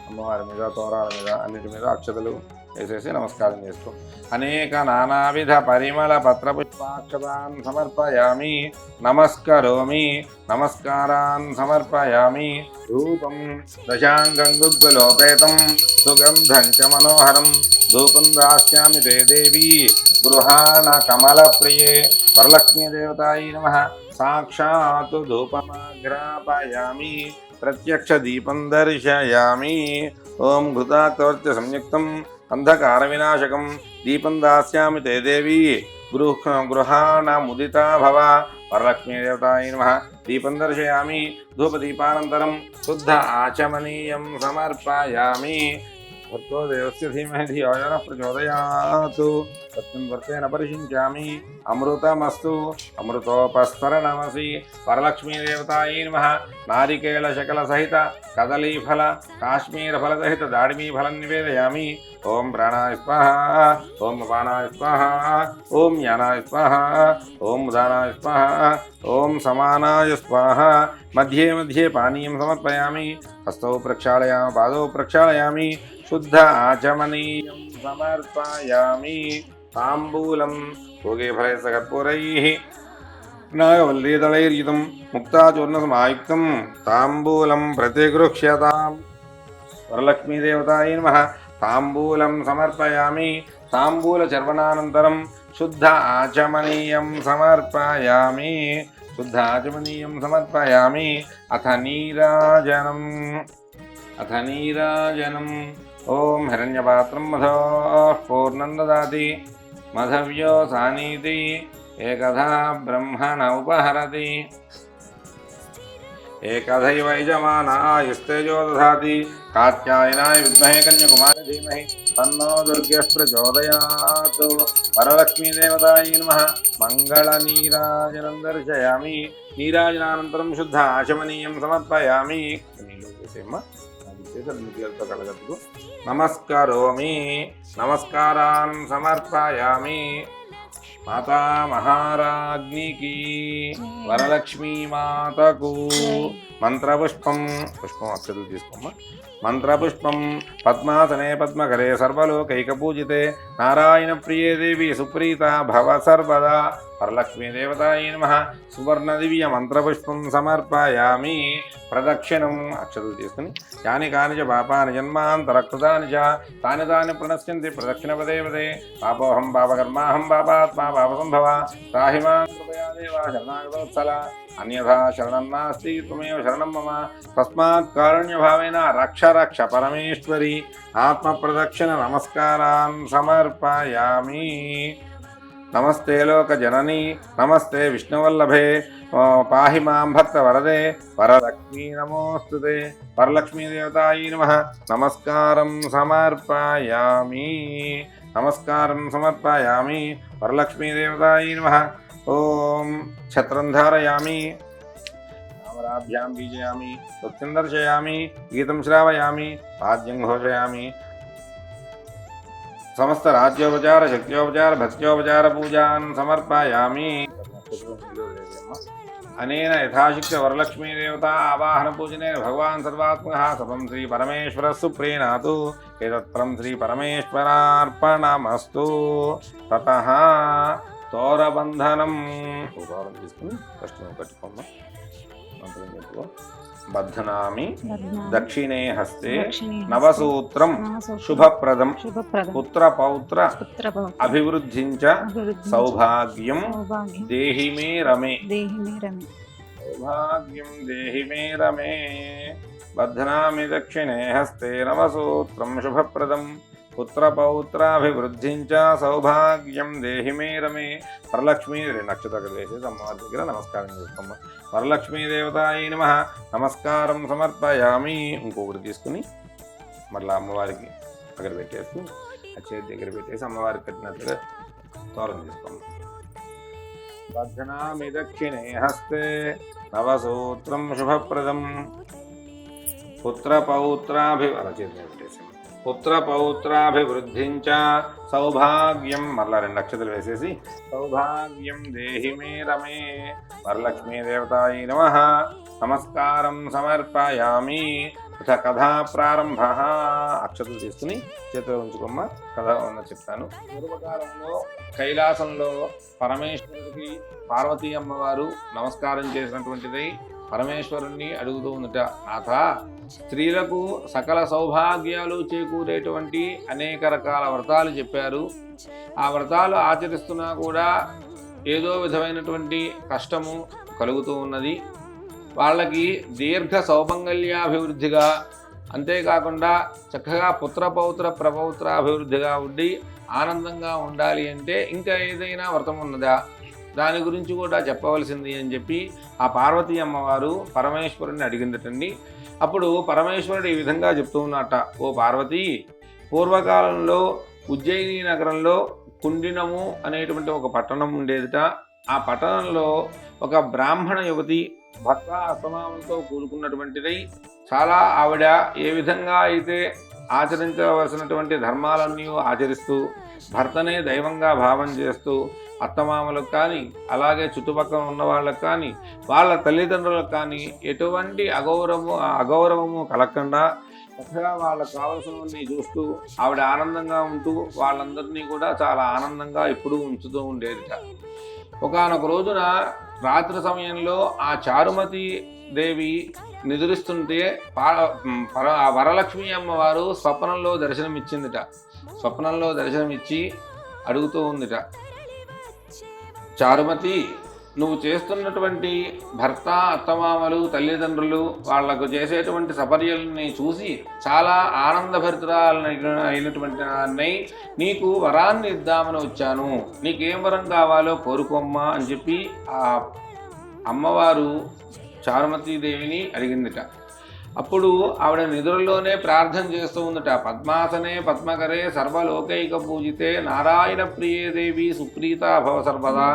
అమ్మవారి మీద తోరాల మీద అన్నిటి మీద అక్షతలు వేసేసి నమస్కారం చేసుకో అనేక నానావిధ పరిమళ పత్రపుష్పాక్షతాన్ సమర్పయామి నమస్కరోమి నమస్కారాన్ సమర్పయామి ధూపం దశాంగం గుగ్గులోపేతం సుగంధం చ మనోహరం ధూపం దాస్యామి తే దేవి గృహాణ కమలప్రియే వరలక్ష్మీదేవతాయై నమః సాక్షాత్ ధూపమాగ్రాపయామి ప్రత్యక్ష దీపం దర్శయామి ఓం ఘృతాక్తవర్త్య సంయుక్తం అంధకార వినాశకం దీపం దాస్యామి తే దేవి గృహాణముదితా భవ వరలక్ష్మీదేవతాయై నమః దీపం దర్శయామి ధూపదీపానంతరం శుద్ధ ఆచమనీయం సమర్పయామి భర్గో దేవస్య ధీమహి ధియో యో ప్రచోదయాత్ తస్మిన్ వర్తేన పరిషించామి అమృతమస్తు అమృతోపస్తరణమసి వరలక్ష్మీదేవతాయై నమః నారికేళ శకల సహిత కదలీఫల కాశ్మీరఫల సహిత దాడిమీఫలం నివేదయామి ఓం ప్రాణాయ స్వాహ ఓం అపానాయ స్వాహ ఓం యానాయ స్వాహ ఓం ఉదానాయ స్వాహ ఓం సమానాయ స్వాహ మధ్యే మధ్యే పానీయం సమర్పయామి హస్తౌ ప్రక్షాళయామి పాదౌ ప్రక్షాళయామి శుద్ధ ఆచమనీయం సమర్పయామి తాంబూలం భోగే ఫలై సకర్పూరైః నాగవల్లీదళైర్యుతం ముక్తాచూర్ణసమాయుక్తం తాంబూలం ప్రతిగృహ్యతాం వరలక్ష్మీదేవతాయై నమః తాంబూలం సమర్పయామి తాంబూలచర్వణానంతరం శుద్ధ ఆచమనీయం సమర్పయామి శుద్ధ ఆచమనీయం సమర్పయామి అథ నీరాజనం ఓం హిరణ్యపాత్రం మధోః పూర్ణం దదాతి మధవ్యో సానీతి ఏకధా బ్రహ్మణ ఉపహరతి ఏకధైవ యజమానాయస్తేజో దధాతి కాత్యాయనాయ విద్మహే కన్యాకుమారి ధీమహి తన్నో దుర్గః ప్రచోదయాత్ వరలక్ష్మీదేవతాయై నమః మంగళనీరాజనం దర్శయామి నీరాజనానంతరం శుద్ధ ఆచమనీయం సమర్పయామి కలగతుకు నమస్కరోమి నమస్కారాన్ సమర్పయామి మాతా మహారాజ్ఞికి వరలక్ష్మీ మాతకు మంత్రపుష్పం అక్షతలు తీసుకోమ్మా మంత్రపుష్పం పద్మాసనే పద్మకరే సర్వలోకైకపూజితే నారాయణప్రియే దేవి సుప్రీత భవ సర్వదా వరలక్ష్మీదేవతాయై నమః సువర్ణదివ్య మంత్రపుష్పం సమర్పయామి. ప్రదక్షిణం అక్షతలు తీసుకుని యాని కాని చ పాపాని జన్మాంతరకృతాని చ తాని తాని ప్రణశ్యంతి ప్రదక్షిణపదే పదే పాపోహం పాపకర్మాహం పాపాత్మా పాపసంభవ త్రాహిమాం కృపయా దేవా శరణాగతవత్సల అన్యథా శరణం నాస్తి త్వమేవ శరణం మమ తస్మాత్ కారుణ్యభావేన రక్ష రక్ష పరమేశ్వరి. ఆత్మప్రదక్షిణ నమస్కారాన్ సమర్పయామి. నమస్తే లోకజనని నమస్తే విష్ణువల్లభే పాహి మాం భక్తవరదే వరలక్ష్మీ నమోస్తుతే వరలక్ష్మీదేవతాయై నమః. నమస్కారం సమర్పయామి. నమస్కారం సమర్పయామి వరలక్ష్మీదేవతాయై నమః. ఓం ఛత్రం ధారయామి రామరాభ్యాం బీజయామి నృత్యం దర్శయామి గీతం శ్రావయామి వాద్యం ఘోషయామి. సమస్త రాజ్యోపచార శక్త్యోపచార భక్త్యోపచార పూజాన్ సమర్పయామి. అనేన యథాశక్తి వరలక్ష్మీదేవత ఆవాహన పూజనేన భగవాన్ సర్వాత్మకః సర్వం శ్రీ పరమేశ్వర సుప్రీణాతు ఏతత్పరం శ్రీ పరమేశ్వరార్పణమస్తు. తతః తోరబంధనం తీసుకుని కష్టం కట్టుకోమ్మ మంత్రం చెప్పుకో. బధ్నామి దక్షిణే హస్తే నవసూత్రం శుభప్రదం పుత్ర పౌత్ర అభివృద్ధించ సౌభాగ్యం దేహి మే రమే. సౌభాగ్యం దేహి మే రమే. బధ్నామి దక్షిణే హస్తే నవసూత్రం శుభప్రదం పుత్రపౌత్రాభివృద్ధించ సౌభాగ్యం దేహి మే రమే. వరలక్ష్మీ నక్షత్ర వేసేసి అమ్మవారి దగ్గర నమస్కారం చేసుకోమ్మ. వరలక్ష్మీదేవతాయై నమః. నమస్కారం సమర్పయామి. ఇంకొకటి తీసుకుని మళ్ళీ అమ్మవారికి దగ్గర పెట్టేసి ఆ చేతి దగ్గర పెట్టేసి అమ్మవారికి కట్టినట్లుగా తోరం తీసుకోమ్మ. బధ్నామి దక్షిణే హస్తే నవసూత్రం శుభప్రదం పుత్రపౌత్రాభివృద్ధించ సౌభాగ్యం మరలా 2 అక్షతలు వేసేసి సౌభాగ్యం దేహి మే రమే. వరలక్ష్మీదేవతాయై నమః. నమస్కారం సమర్పయామి. కథా ప్రారంభ. అక్షతలు తీసుకుని చేతిలో ఉంచుకోమ్మ. కథ ఉన్న చెప్తాను. పూర్వకాలంలో కైలాసంలో పరమేశ్వరుడికి పార్వతీ అమ్మవారు నమస్కారం చేసినటువంటిదై పరమేశ్వరుణ్ణి అడుగుతూ ఉందట, నాథ స్త్రీలకు సకల సౌభాగ్యాలు చేకూరేటువంటి అనేక రకాల వ్రతాలు చెప్పారు. ఆ వ్రతాలు ఆచరిస్తున్నా కూడా ఏదో విధమైనటువంటి కష్టము కలుగుతూ ఉన్నది. వాళ్ళకి దీర్ఘ సౌమంగళ్యాభివృద్ధిగా అంతేకాకుండా చక్కగా పుత్రపౌత్ర ప్రపౌత్రాభివృద్ధిగా ఉండి ఆనందంగా ఉండాలి అంటే ఇంకా ఏదైనా వ్రతం ఉన్నదా, దాని గురించి కూడా చెప్పవలసింది అని చెప్పి ఆ పార్వతీ అమ్మవారు పరమేశ్వరుని అడిగిందటండి. అప్పుడు పరమేశ్వరుడు ఈ విధంగా చెప్తూ ఉన్నట్ట, ఓ పార్వతి, పూర్వకాలంలో ఉజ్జయిని నగరంలో కుండినము అనేటువంటి ఒక పట్టణం ఉండేదిట. ఆ పట్టణంలో ఒక బ్రాహ్మణ యువతి భర్త అస్తమానంతో కూడుకున్నటువంటిదై చాలా ఆవిడ ఏ విధంగా అయితే ఆచరించవలసినటువంటి ధర్మాలన్నీ ఆచరిస్తూ భర్తనే దైవంగా భావం చేస్తూ అత్తమామలకు కానీ అలాగే చుట్టుపక్కల ఉన్న వాళ్ళకు కానీ వాళ్ళ తల్లిదండ్రులకు కానీ ఎటువంటి అగౌరవము కలగకుండా చక్కగా వాళ్ళకు కావలసినవన్నీ చూస్తూ ఆవిడ ఆనందంగా ఉంటూ వాళ్ళందరినీ కూడా చాలా ఆనందంగా ఎప్పుడూ ఉంచుతూ ఉండేదిట. ఒకానొక రోజున రాత్రి సమయంలో ఆ చారుమతి దేవి నిద్రిస్తుంటే వరలక్ష్మి అమ్మవారు స్వప్నంలో దర్శనమిచ్చిందిట. స్వప్నంలో దర్శనమిచ్చి అడుగుతూ ఉందిట, చారుమతి, నువ్వు చేస్తున్నటువంటి భర్త అత్తమామలు తల్లిదండ్రులు వాళ్లకు చేసేటువంటి సపర్యలని చూసి చాలా ఆనందభరితురాలైనటువంటి అన్నయ్య నీకు వరాన్ని ఇద్దామని వచ్చాను, నీకేం వరం కావాలో కోరుకోమ్మా అని చెప్పి ఆ అమ్మవారు చారుమతీదేవిని అడిగిందిట. అప్పుడు ఆవిడ నిద్రలోనే ప్రార్థన చేస్తూ ఉందట, పద్మాసనే పద్మకరే సర్వలోకైక పూజితే నారాయణ ప్రియే దేవి సుప్రీత భవ సర్వదా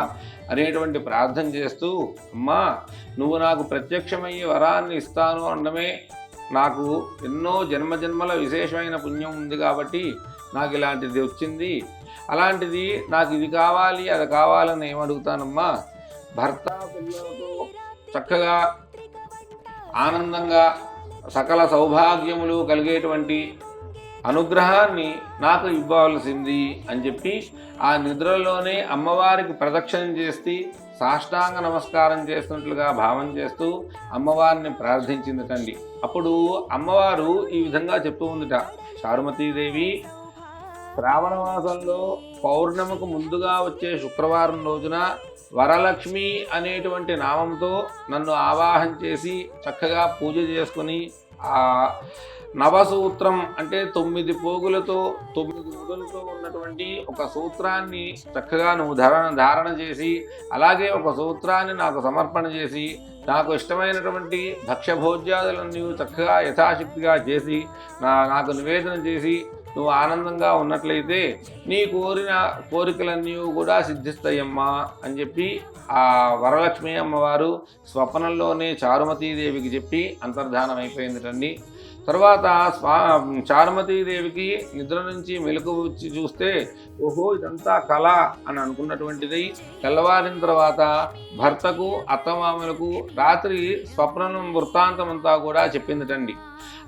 అనేటువంటి ప్రార్థన చేస్తూ, అమ్మా నువ్వు నాకు ప్రత్యక్షమయ్యే వరాన్ని ఇస్తాను అనడమే నాకు ఎన్నో జన్మజన్మల విశేషమైన పుణ్యం ఉంది కాబట్టి నాకు ఇలాంటిది వచ్చింది. అలాంటిది నాకు ఇది కావాలి అది కావాలని ఏమడుగుతానమ్మా, భర్త పిల్లలతో చక్కగా ఆనందంగా సకల సౌభాగ్యములు కలిగేటువంటి అనుగ్రహాన్ని నాకు ఇవ్వవలసింది అని చెప్పి ఆ నిద్రలోనే అమ్మవారికి ప్రదక్షిణం చేసి సాష్టాంగ నమస్కారం చేస్తున్నట్లుగా భావం చేస్తూ అమ్మవారిని ప్రార్థించిందటండి. అప్పుడు అమ్మవారు ఈ విధంగా చెప్తూ ఉందిట, చారుమతీదేవి, శ్రావణ మాసంలో పౌర్ణమికి ముందుగా వచ్చే శుక్రవారం రోజున వరలక్ష్మి అనేటువంటి నామంతో నన్ను ఆవాహన చేసి చక్కగా పూజ చేసుకుని ఆ నవసూత్రం అంటే 9 పోగులతో 9 ముడులతో ఉన్నటువంటి ఒక సూత్రాన్ని చక్కగా నువ్వు ధారణ చేసి, అలాగే ఒక సూత్రాన్ని నాకు సమర్పణ చేసి, నాకు ఇష్టమైనటువంటి భక్ష్యభోజ్యాదులను నీవు చక్కగా యథాశక్తిగా చేసి నాకు నివేదన చేసి నువ్వు ఆనందంగా ఉన్నట్లయితే నీ కోరిన కోరికలన్నీ కూడా సిద్ధిస్తాయమ్మా అని చెప్పి ఆ వరలక్ష్మి అమ్మవారు స్వప్నంలోనే చారుమతీదేవికి చెప్పి అంతర్ధానం అయిపోయిందిటండి. తర్వాత చారుమతీదేవికి నిద్ర నుంచి మెలకు వచ్చి చూస్తే ఓహో ఇదంతా కళ అని అనుకున్నటువంటిది. తెల్లవారిన తర్వాత భర్తకు అత్తమామలకు రాత్రి స్వప్నం వృత్తాంతం అంతా కూడా చెప్పిందిటండి.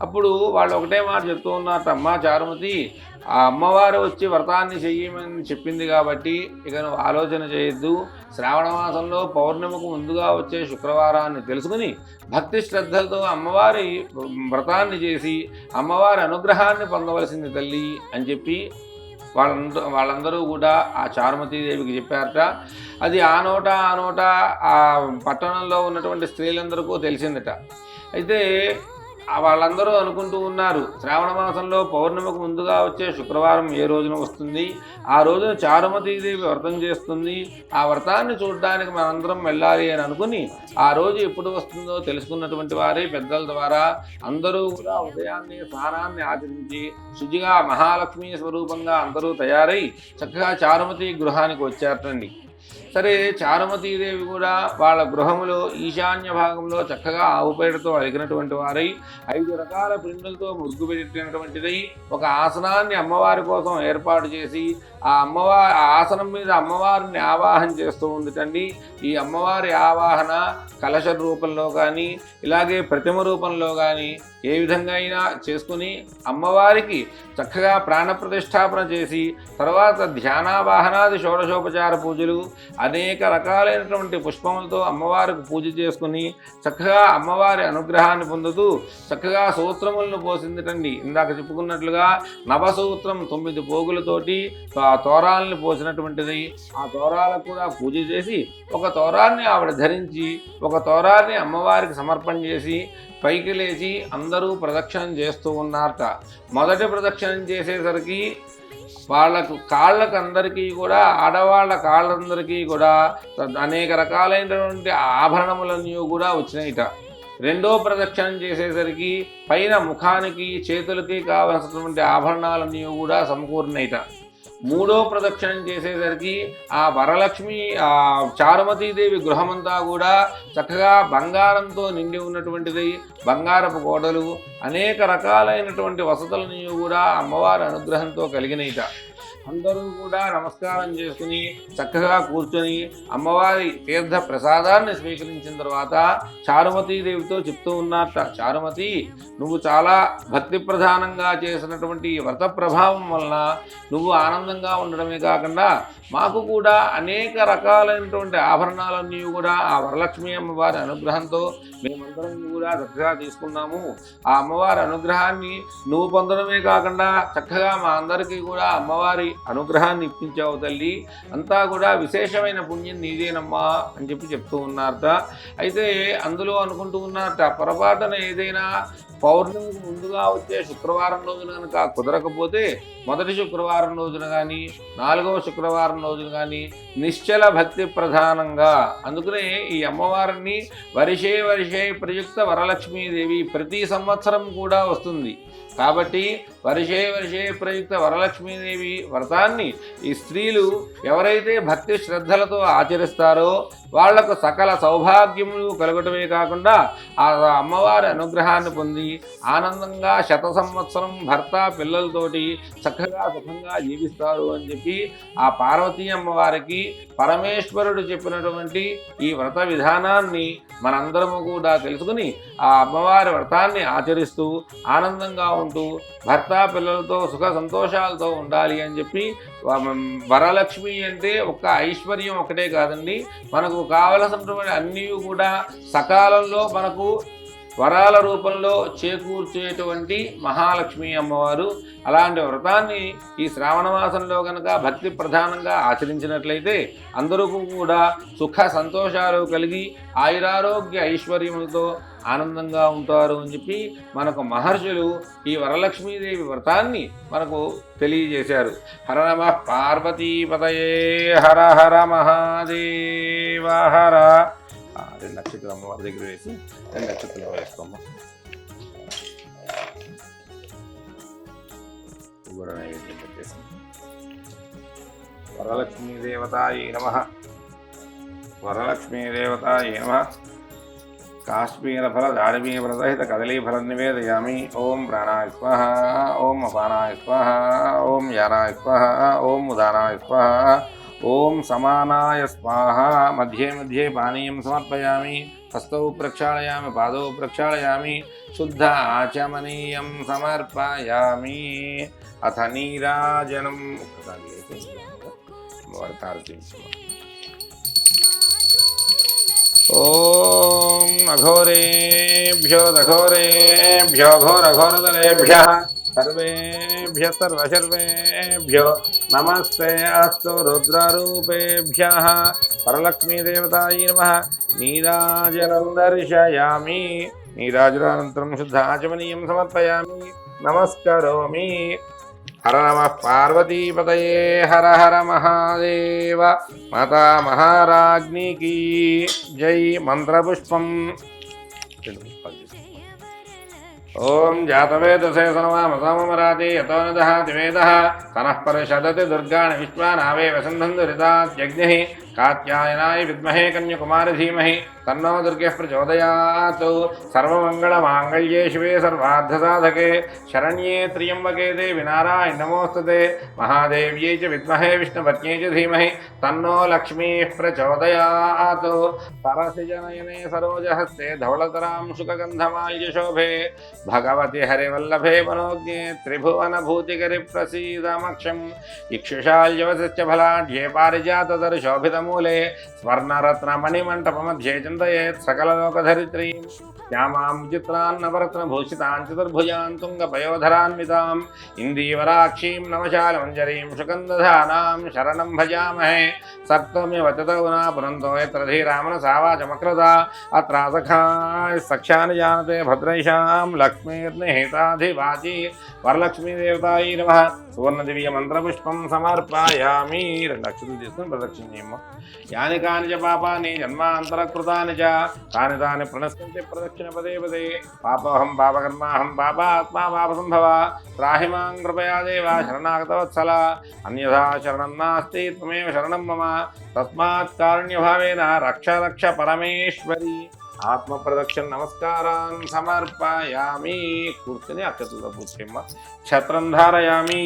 అప్పుడు వాళ్ళు ఒకటే మాట చెప్తూ ఉన్నారట, అమ్మ చారుమతి, ఆ అమ్మవారు వచ్చి వ్రతాన్ని చెయ్యమని చెప్పింది కాబట్టి ఇక నువ్వు ఆలోచన చేయొద్దు. శ్రావణ మాసంలో పౌర్ణమికు ముందుగా వచ్చే శుక్రవారాన్ని తెలుసుకుని భక్తి శ్రద్ధలతో అమ్మవారి వ్రతాన్ని చేసి అమ్మవారి అనుగ్రహాన్ని పొందవలసింది తల్లి అని చెప్పి వాళ్ళందరూ కూడా ఆ చారుమతీదేవికి చెప్పారట. అది ఆ నోట ఆ పట్టణంలో ఉన్నటువంటి స్త్రీలందరికీ తెలిసిందట. అయితే వాళ్ళందరూ అనుకుంటూ ఉన్నారు, శ్రావణ మాసంలో పౌర్ణమికి ముందుగా వచ్చే శుక్రవారం ఏ రోజున వస్తుంది, ఆ రోజున చారుమతీదేవి వ్రతం చేస్తుంది, ఆ వ్రతాన్ని చూడడానికి మనందరం వెళ్ళాలి అని అనుకుని ఆ రోజు ఎప్పుడు వస్తుందో తెలుసుకున్నటువంటి వారే పెద్దల ద్వారా అందరూ కూడా ఉదయాన్నే స్నానాన్ని ఆచరించి శుచిగా మహాలక్ష్మీ స్వరూపంగా అందరూ తయారై చక్కగా చారుమతి గృహానికి వచ్చారటండి. సరే, చారుమతీదేవి కూడా వాళ్ళ గృహములో ఈశాన్య భాగంలో చక్కగా ఆవుపేటతో అలిగినటువంటి వారై 5 రకాల పిండులతో ముగ్గు పెట్టినటువంటిదై ఒక ఆసనాన్ని అమ్మవారి కోసం ఏర్పాటు చేసి ఆ ఆసనం మీద అమ్మవారిని ఆవాహన చేస్తూ ఉందిటండి. ఈ అమ్మవారి ఆవాహన కలశ రూపంలో కానీ ఇలాగే ప్రతిమ రూపంలో కానీ ఏ విధంగా అయినా చేసుకుని అమ్మవారికి చక్కగా ప్రాణప్రతిష్ఠాపన చేసి తర్వాత ధ్యానావాహనాది షోడశోపచార పూజలు అనేక రకాలైనటువంటి పుష్పములతో అమ్మవారికి పూజ చేసుకుని చక్కగా అమ్మవారి అనుగ్రహాన్ని పొందుతూ చక్కగా సూత్రములను పోసిందిటండి. ఇందాక చెప్పుకున్నట్లుగా నవసూత్రం 9 పోగులతోటి తోరాలని పోసినటువంటిది. ఆ తోరాలకు కూడా పూజ చేసి ఒక తోరాన్ని ఆవిడ ధరించి ఒక తోరాన్ని అమ్మవారికి సమర్పణ చేసి పైకి లేచి అందరూ ప్రదక్షిణం చేస్తూ ఉన్నారట. మొదటి ప్రదక్షిణం చేసేసరికి వాళ్ళకు కాళ్ళకందరికీ కూడా ఆడవాళ్ళ కాళ్ళందరికీ కూడా అనేక రకాలైనటువంటి ఆభరణములన్నీ కూడా వచ్చినాయిట. రెండో ప్రదక్షిణం చేసేసరికి పైన ముఖానికి చేతులకి కావలసినటువంటి ఆభరణాలన్నీ కూడా సమకూరినాయిట. మూడో ప్రదక్షిణం చేసేసరికి ఆ వరలక్ష్మి చారుమతీదేవి గృహమంతా కూడా చక్కగా బంగారంతో నిండి ఉన్నటువంటిది, బంగారపు గోడలు అనేక రకాలైనటువంటి వసతులని కూడా అమ్మవారి అనుగ్రహంతో కలిగినయిట. అందరూ కూడా నమస్కారం చేసుకుని చక్కగా కూర్చొని అమ్మవారి తీర్థ ప్రసాదాన్ని స్వీకరించిన తర్వాత చారుమతీదేవితో చెప్తూ ఉన్నారట, చారుమతి, నువ్వు చాలా భక్తి ప్రధానంగా చేసినటువంటి వ్రత ప్రభావం వలన నువ్వు ఆనందంగా ఉండడమే కాకుండా మాకు కూడా అనేక రకాలైనటువంటి ఆభరణాలన్నీ కూడా ఆ వరలక్ష్మి అమ్మవారి అనుగ్రహంతో మేమందరం కూడా చక్కగా తీసుకున్నాము. ఆ అమ్మవారి అనుగ్రహాన్ని నువ్వు పొందడమే కాకుండా చక్కగా మా అందరికీ కూడా అమ్మవారి అనుగ్రహాన్ని ఇప్పించావు తల్లి, అంతా కూడా విశేషమైన పుణ్యం నీదేనమ్మా అని చెప్తూ ఉన్నారట. అయితే అందులో అనుకుంటూ ఉన్నారట, పొరపాటున ఏదైనా పౌర్ణమికి ముందుగా వచ్చే శుక్రవారం రోజున కనుక కుదరకపోతే మొదటి శుక్రవారం రోజున కానీ 4వ శుక్రవారం రోజున కానీ నిశ్చల భక్తి ప్రధానంగా, అందుకనే ఈ అమ్మవారిని వరిషే ప్రయుక్త వరలక్ష్మీదేవి ప్రతి సంవత్సరం కూడా వస్తుంది. కాబట్టి వరిషే ప్రయుక్త వరలక్ష్మీదేవి వ్రతాన్ని ఈ స్త్రీలు ఎవరైతే భక్తి శ్రద్ధలతో ఆచరిస్తారో వాళ్లకు సకల సౌభాగ్యములు కలగటమే కాకుండా ఆ అమ్మవారి అనుగ్రహాన్ని పొంది ఆనందంగా శత సంవత్సరం భర్త పిల్లలతోటి చక్కగా సుఖంగా జీవిస్తారు అని చెప్పి ఆ పార్వతీ అమ్మవారికి పరమేశ్వరుడు చెప్పినటువంటి ఈ వ్రత విధానాన్ని మనందరము కూడా తెలుసుకుని ఆ అమ్మవారి వ్రతాన్ని ఆచరిస్తూ ఆనందంగా ఉంటూ భర్త పిల్లలతో సుఖ సంతోషాలతో ఉండాలి అని చెప్పి వరలక్ష్మి అంటే ఒక్క ఐశ్వర్యం ఒకటే కాదండి, మనకు కావలసినటువంటి అన్నీ కూడా సకాలంలో మనకు వరాల రూపంలో చేకూర్చేటువంటి మహాలక్ష్మి అమ్మవారు. అలాంటి వ్రతాన్ని ఈ శ్రావణ మాసంలో కనుక భక్తి ప్రధానంగా ఆచరించినట్లయితే అందరూ కూడా సుఖ సంతోషాలు కలిగి ఆయురారోగ్య ఐశ్వర్యములతో ఆనందంగా ఉంటారు అని చెప్పి మనకు మహర్షులు ఈ వరలక్ష్మీదేవి వ్రతాన్ని మనకు తెలియజేశారు. హర నమః పార్వతీపతయే హర హర మహాదేవ హర. 2 నక్షత్రాలు అమ్మవారి దగ్గర వేసి 2 నక్షత్రాలు వేసుకోమ్మా. కూడా నైవేద్యం పెట్టేసి వరలక్ష్మీ దేవతాయే నమః. వరలక్ష్మీ దేవతాయే నమః. కాశ్మీరఫల దాడిమీఫలసహిత కదలీఫలం నివేదయామి. ఓం ప్రాణాయ స్వాహ, ఓం అపానాయ స్వాహ, ఓం యానాయ స్వాహ, ఓం ఉదానాయ స్వాహ, ఓం సమానాయ స్వాహ. మధ్యే మధ్యే పానీయం సమర్పయామి. హస్తౌ ప్రక్షాళయామి, పాదౌ ప్రక్షాళయామి, శుద్ధ ఆచమనీయం సమర్పయామి. అథ నీరాజనం ఓం అఘోరేభ్యో దఘోరేభ్యో ఘోరఘోరదలేభ్యః సర్వేభ్యః సర్వసర్వేభ్యో నమస్తే అస్తు రుద్రరూపేభ్యః. వరలక్ష్మీదేవతాయై నమః. నీరాజనం దర్శయామి. నీరాజనానంతరం శుద్ధ ఆచమనీయం సమర్పయామి. నమస్కరోమి. హర నమః పార్వతీపతయే హర హర మహాదేవ. మాతా మహారాజ్ఞికి జై. మంత్రపుష్పం. ఓం జాతవేదసే సనవామసామరాతి యతో న దహాతి వేదః సనః పరిషదతి దుర్గాణి విశ్వానావే వసంధం కాత్యాయనాయ విద్మహే కన్యకుమారి ధీమహి తన్నో దుర్గః ప్రచోదయాత్. సర్వమంగళమాంగళ్యే శివే సర్వార్థసాధకే శరణ్యే త్ర్యంబకే దేవి నారాయణి నమోస్తుతే. మహాదేవ్యై చ విద్మహే విష్ణుపత్న్యై చ ధీమహి తన్నో లక్ష్మీః ప్రచోదయాత్. సరసిజనయనే సరోజహస్తే ధవళతరాం శుకగంధమాల్యశోభే భగవతి హరివల్లభే మనోజ్ఞే త్రిభువనభూతికరి ప్రసీదమక్షం. ఇక్షుషాల్యవసస్య ఫలాఢ్యే పారిజాతదర్శోభితమూలే స్వర్ణరత్నమణిమంటపమధ్యే చింతయేత్ సకలలోకధరిత్రీం. శ్యామాం చిత్రాన్నవరత్నభూషితాం చతుర్భుజాం తుంగపయోధరాన్వితాం ఇందీవరాక్షీం నవశాలమంజరీం సుగంధధానాం శరణం భజామహే. సప్తమ్య వచతౌనా పునంతో యత్ర ధీరామనసావాచమక్రత అత్రాసఖాయ్ సఖ్యాని జానతే భద్రైషాం లక్ష్మీర్నిహితాధివాచి. వరలక్ష్మీదేవతాయై నమః. సువర్ణదివ్య మంత్రపుష్పం సమర్పయామి. 2 అక్షతలు తీసుకుని ప్రదక్షిణ చేయమ్మ. యాని కాని చ పాపాని జన్మాంతరకృతాని చ తాని తాని ప్రణశ్యంతి ప్రదక్షిణ పదే పదే. పాపోహం పాపకర్మాహం పాపాత్మా పాపసంభవ. త్రాహి మాం కృపయా దేవ శరణాగతవత్సల. అన్యథా శరణం నాస్తి త్వమేవ శరణం మమ. తస్మాత్ కారుణ్యభావేన రక్ష రక్ష పరమేశ్వరి. ఆత్మ ప్రదక్షిణ నమస్కారాన్ సమర్పయామి. కూర్చొని అక్షతలతో పూర్తిమ్మ. ఛత్రం ధారయామి.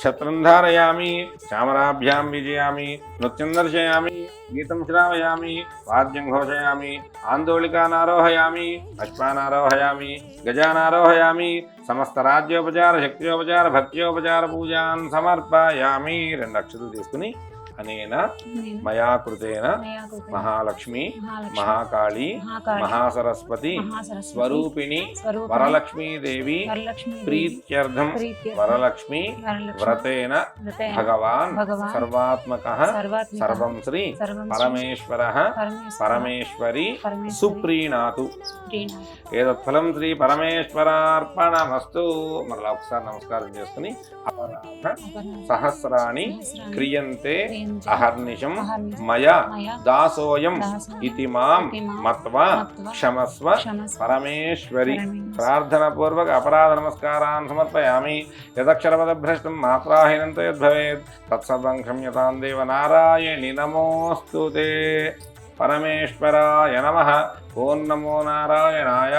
ఛత్రం ధారయామి. చామరాభ్యాం విజయామి. నృత్యం దర్శయామి. గీతం శ్రావయామి. వాద్యం ఘోషయామి. ఆందోళికానారోహయామి. అశ్వానారోహయామి. గజానారోహయామి. సమస్త రాజ్యోపచార శక్త్యోపచార భక్త్యోపచార పూజాన్ సమర్పయామి. 2 అక్షతలు తీసుకుని అనేన మయా కృతేన మహాలక్ష్మి మహాకాళి మహాసరస్వతి స్వరూపిణి వరలక్ష్మీదేవి ప్రీత్యర్థం వరలక్ష్మి వ్రతేన భగవాన్ సర్వాత్మకః సర్వం శ్రీ పరమేశ్వరః పరమేశ్వరి సుప్రీణాతు. ఏతత్ఫలం శ్రీ పరమేశ్వరార్పణమస్తు. మరలా ఒకసారి నమస్కారం చేసుకుని అపరాధ సహస్రాణి క్రియంతే అహర్నిశం మయా దాసోయం ఇతి మాం మత్వా క్షమస్వ పరమేశ్వరి. ప్రార్థన పూర్వక అపరాధ నమస్కారాన్ సమర్పయామి. యదక్షరపదభ్రష్టం మాత్రాహీనం యద్భవేత్ తత్సర్వం క్షమ్యతాం దేవ నారాయణి నమోస్తుతే. పరమేశ్వరాయ నమః. ఓం నమో నారాయణాయ.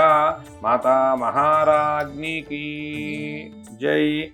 మాతా మహారాజ్ఞికి జై.